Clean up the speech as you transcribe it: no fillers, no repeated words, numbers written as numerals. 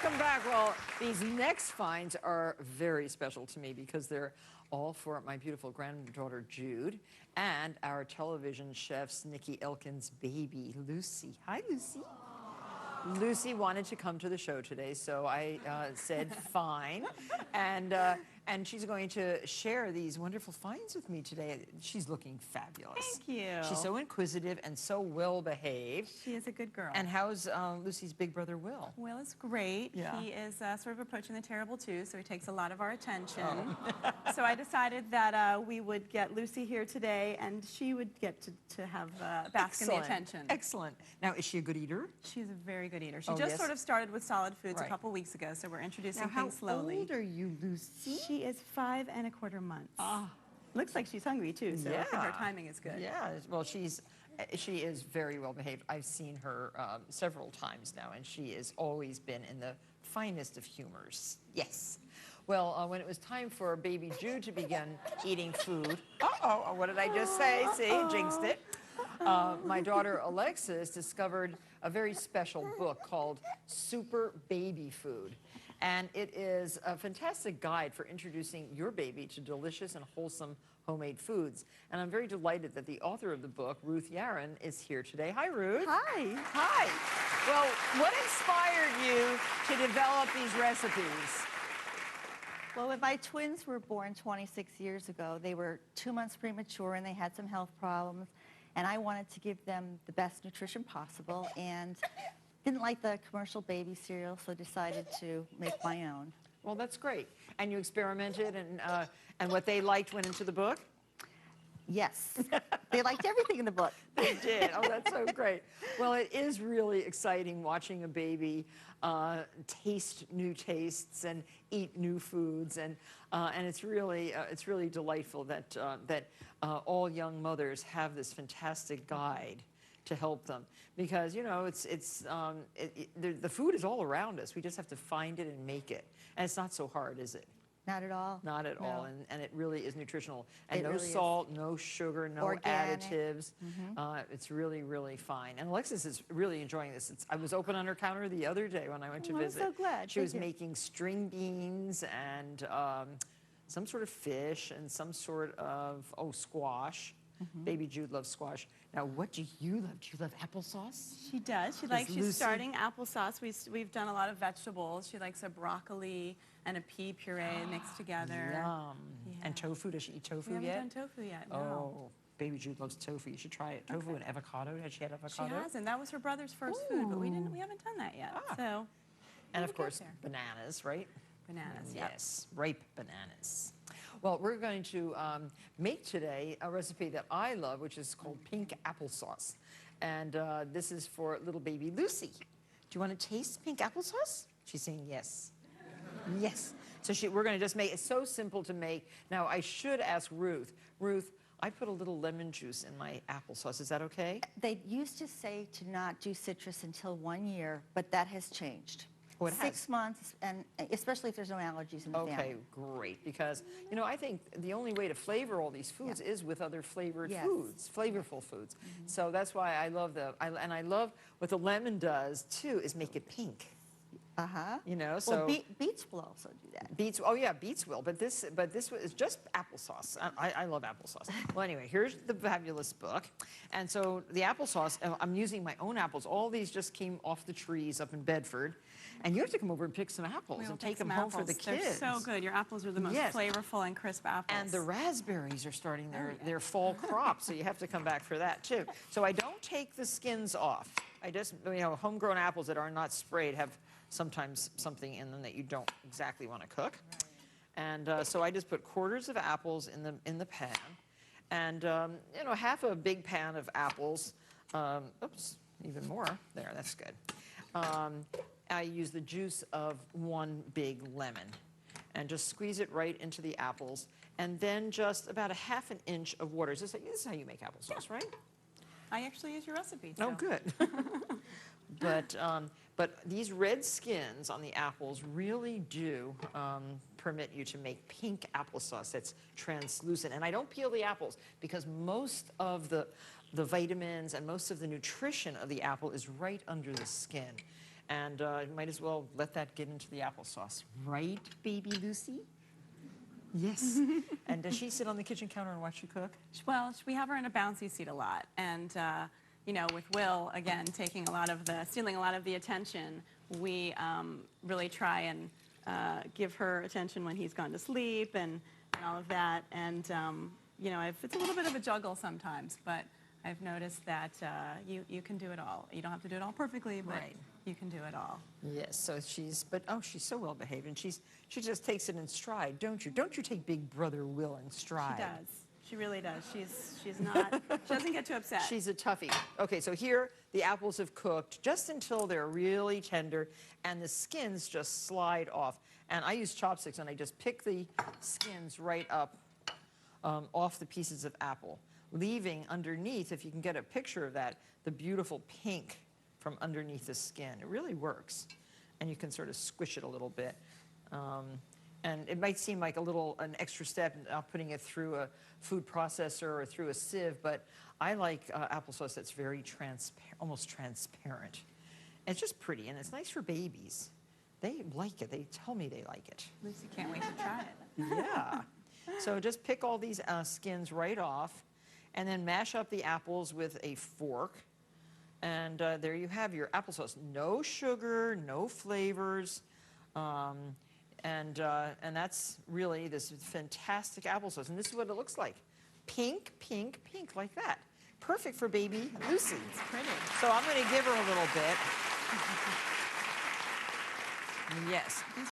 Welcome back. Well, these next finds are very special to me because they're all for my beautiful granddaughter, Jude, and our television chef's Nikki Elkin's baby, Lucy. Hi, Lucy. Lucy wanted to come to the show today, so I said fine. And she's going to share these wonderful finds with me today. She's looking fabulous. Thank you. She's so inquisitive and so well-behaved. She is a good girl. And how's Lucy's big brother, Will? Will is great. Yeah. He is sort of approaching the terrible two, so he takes a lot of our attention. Oh. So I decided that we would get Lucy here today, and she would get to have bask in the attention. Excellent. Now, is she a good eater? She's a very good eater. She just sort of started with solid foods a couple weeks ago, so we're introducing things slowly. How old are you, Lucy? She is 5 1/4 months. Ah. Looks like she's hungry, too, so I think her timing is good. Yeah, well, she is very well behaved. I've seen her several times now, and she has always been in the finest of humors. Yes. Well, when it was time for baby Jude to begin eating food, what did I just say? See, jinxed it. My daughter Alexis discovered a very special book called Super Baby Food. And it is a fantastic guide for introducing your baby to delicious and wholesome homemade foods. And I'm very delighted that the author of the book, Ruth Yaron, is here today. Hi, Ruth. Hi. Hi. Well, what inspired you to develop these recipes? Well, when my twins were born 26 years ago, they were 2 months premature and they had some health problems. And I wanted to give them the best nutrition possible and didn't like the commercial baby cereal, so decided to make my own. Well, that's great. And you experimented, and what they liked went into the book? Yes. They liked everything in the book. They did. Oh, that's so great. Well, it is really exciting watching a baby taste new tastes and eat new foods, and it's really delightful that all young mothers have this fantastic guide to help them, because you know the food is all around us. We just have to find it and make it, and it's not so hard, is it? Not at all. Not at all, and it really is nutritional. And it no really salt, no sugar, no organic additives. It's really, really fine. And Alexis is really enjoying this. I was open on her counter the other day when I went to visit. I'm so glad. She was making string beans and some sort of fish and some sort of, squash. Baby Jude loves squash. Now, what do you love? Do you love applesauce? She does. She's starting applesauce. We've done a lot of vegetables. She likes a broccoli and a pea puree mixed together. Yum. Yeah. And tofu. Does she eat tofu yet? We haven't done tofu yet, no. Oh, baby Jude loves tofu. You should try it. Tofu and avocado. Has she had avocado? She hasn't. That was her brother's first food, but we haven't done that yet. So. And of course, bananas, right? Bananas, yes, ripe bananas. Well, we're going to make today a recipe that I love, which is called pink applesauce. And this is for little baby Lucy. Do you want to taste pink applesauce? She's saying yes. Yes. So we're going to just make it so simple to make. Now, I should ask Ruth. Ruth, I put a little lemon juice in my applesauce. Is that okay? They used to say to not do citrus until 1 year, but that has changed. Oh, it has? 6 months, and especially if there's no allergies in the family. Okay, great. Because, you know, I think the only way to flavor all these foods is with other flavored foods, flavorful foods. So that's why I love and I love what the lemon does, too, is make it pink. You know, so well, beets will also do that. Beets, oh yeah, beets will. But this is just applesauce. I love applesauce. Well, anyway, here's the fabulous book, and so the applesauce. I'm using my own apples. All these just came off the trees up in Bedford, and you have to come over and pick some apples and take them home for the kids. They're so good. Your apples are the most flavorful and crisp apples. And the raspberries are starting their fall crop, so you have to come back for that too. So I don't take the skins off. I just, you know, homegrown apples that are not sprayed have sometimes something in them that you don't exactly want to cook. And so I just put quarters of apples in the pan, and you know, half a big pan of apples. Oops, even more there. That's good. I use the juice of 1 big lemon, and just squeeze it right into the apples, and then just about a ½ inch of water. This is how you make applesauce, right? I actually use your recipe. Oh, good. But these red skins on the apples really do permit you to make pink applesauce that's translucent. And I don't peel the apples because most of the vitamins and most of the nutrition of the apple is right under the skin. And you might as well let that get into the applesauce. Right, baby Lucy? Yes. And does she sit on the kitchen counter and watch you cook? Well, we have her in a bouncy seat a lot, and you know, with Will again stealing a lot of the attention, we really try and give her attention when he's gone to sleep and all of that. And you know, it's a little bit of a juggle sometimes, but I've noticed that you can do it all. You don't have to do it all perfectly, but Right. you can do it all. Yes, so she's so well behaved, and she just takes it in stride, don't you? Don't you take Big Brother Will in stride? She does. She really does. She's not. She doesn't get too upset. She's a toughie. Okay, so here the apples have cooked just until they're really tender, and the skins just slide off. And I use chopsticks, and I just pick the skins right up off the pieces of apple, leaving underneath, if you can get a picture of that, the beautiful pink from underneath the skin. It really works. And you can sort of squish it a little bit. And it might seem like an extra step putting it through a food processor or through a sieve, but I like applesauce that's very almost transparent. And it's just pretty, and it's nice for babies. They like it. They tell me they like it. Lucy can't wait to try it. Yeah. So just pick all these skins right off, and then mash up the apples with a fork. And there you have your applesauce. No sugar, no flavors. And that's really this fantastic applesauce. And this is what it looks like. Pink, pink, pink, like that. Perfect for baby Lucy. It's pretty. So I'm going to give her a little bit. Yes.